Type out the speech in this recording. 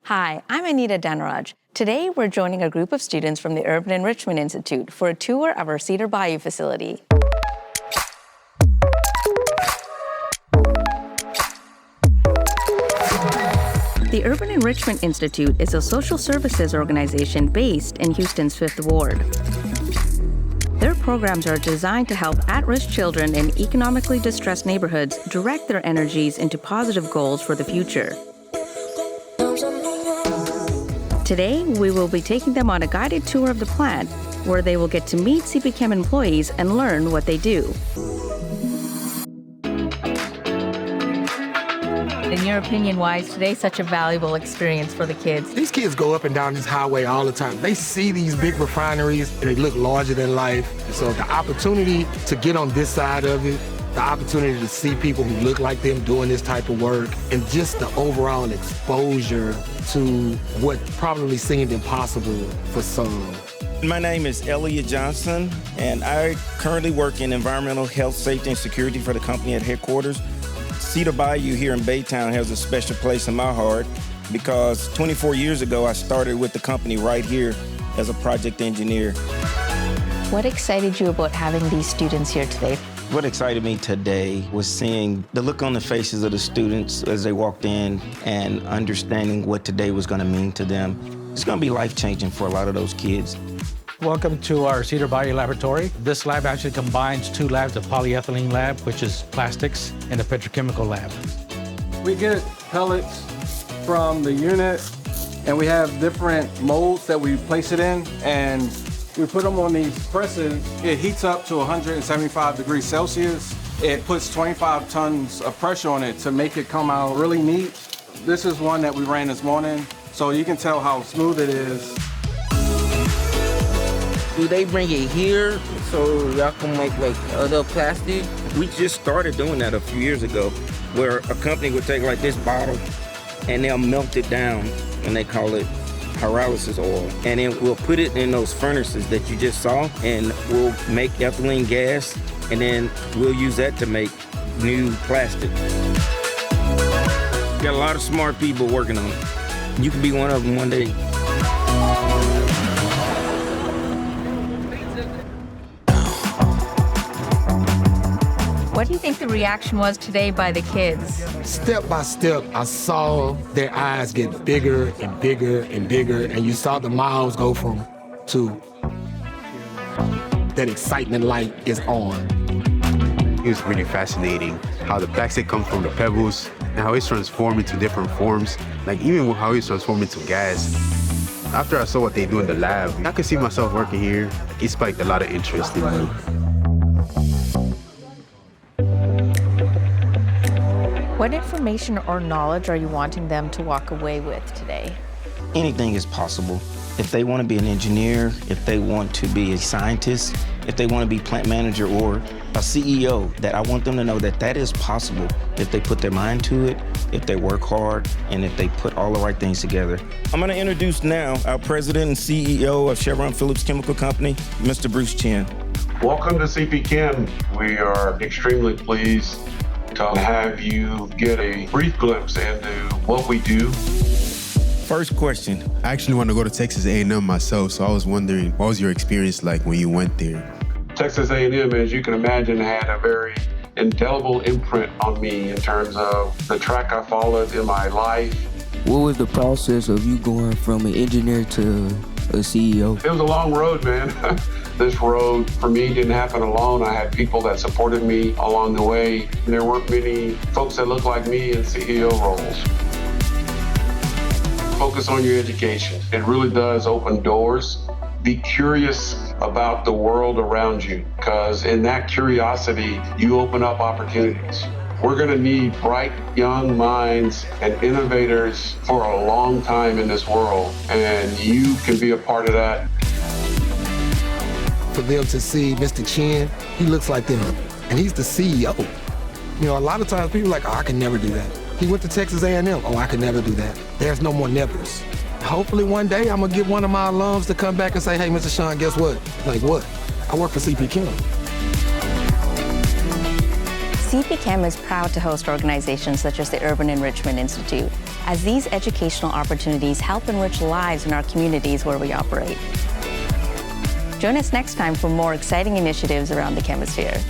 Hi, I'm Anita Dhanaraj. Today, we're joining a group of students from the Urban Enrichment Institute for a tour of our Cedar Bayou facility. The Urban Enrichment Institute is a social services organization based in Houston's Fifth Ward. Their programs are designed to help at-risk children in economically distressed neighborhoods direct their energies into positive goals for the future. Today, we will be taking them on a guided tour of the plant, where they will get to meet CPChem employees and learn what they do. In your opinion, why is today such a valuable experience for the kids? These kids go up and down this highway all the time. They see these big refineries, and they look larger than life. So the opportunity to get on this side of it, the opportunity to see people who look like them doing this type of work, and just the overall exposure to what probably seemed impossible for some. My name is Elliot Johnson, and I currently work in environmental health, safety, and security for the company at headquarters. Cedar Bayou here in Baytown has a special place in my heart because 24 years ago, I started with the company right here as a project engineer. What excited you about having these students here today? What excited me today was seeing the look on the faces of the students as they walked in and understanding what today was going to mean to them. It's going to be life-changing for a lot of those kids. Welcome to our Cedar Bayou laboratory. This lab actually combines two labs, a polyethylene lab, which is plastics, and a petrochemical lab. We get pellets from the unit, and we have different molds that we place it in, and we put them on these presses. It heats up to 175 degrees Celsius. It puts 25 tons of pressure on it to make it come out really neat. This is one that we ran this morning, so you can tell how smooth it is. Do they bring it here so y'all can make like other plastic? We just started doing that a few years ago, where a company would take like this bottle and they'll melt it down, and they call it pyrolysis oil. And then we'll put it in those furnaces that you just saw, and we'll make ethylene gas, and then we'll use that to make new plastic. Got a lot of smart people working on it. You could be one of them one day. What do you think the reaction was today by the kids? Step by step, I saw their eyes get bigger and bigger and bigger, and you saw the miles go from to that excitement light is on. It was really fascinating how the plastic comes from the pebbles and how it's transformed into different forms, like even how it's transformed into gas. After I saw what they do in the lab, I could see myself working here. It spiked a lot of interest in me. What information or knowledge are you wanting them to walk away with today? Anything is possible. If they want to be an engineer, if they want to be a scientist, if they want to be plant manager or a CEO, that I want them to know that that is possible if they put their mind to it, if they work hard, and if they put all the right things together. I'm going to introduce now our president and CEO of Chevron Phillips Chemical Company, Mr. Bruce Chen. Welcome to CPChem. We are extremely pleased to have you get a brief glimpse into what we do. First question. I actually want to go to Texas A&M myself, so I was wondering, what was your experience like when you went there? Texas A&M, as you can imagine, had a very indelible imprint on me in terms of the track I followed in my life. What was the process of you going from an engineer to a CEO? It was a long road, man. This road, for me, didn't happen alone. I had people that supported me along the way. There weren't many folks that looked like me in CEO roles. Focus on your education. It really does open doors. Be curious about the world around you, because in that curiosity, you open up opportunities. We're going to need bright young minds and innovators for a long time in this world, and you can be a part of that. For them to see Mr. Chen, he looks like them, and he's the CEO. You know, a lot of times people are like, oh, I can never do that. He went to Texas A&M, oh, I can never do that. There's no more nevers. Hopefully one day I'm gonna get one of my alums to come back and say, hey, Mr. Sean, guess what? Like what? I work for CPChem. CPChem is proud to host organizations such as the Urban Enrichment Institute. as these educational opportunities help enrich lives in our communities where we operate. Join us next time for more exciting initiatives around the Chemisphere.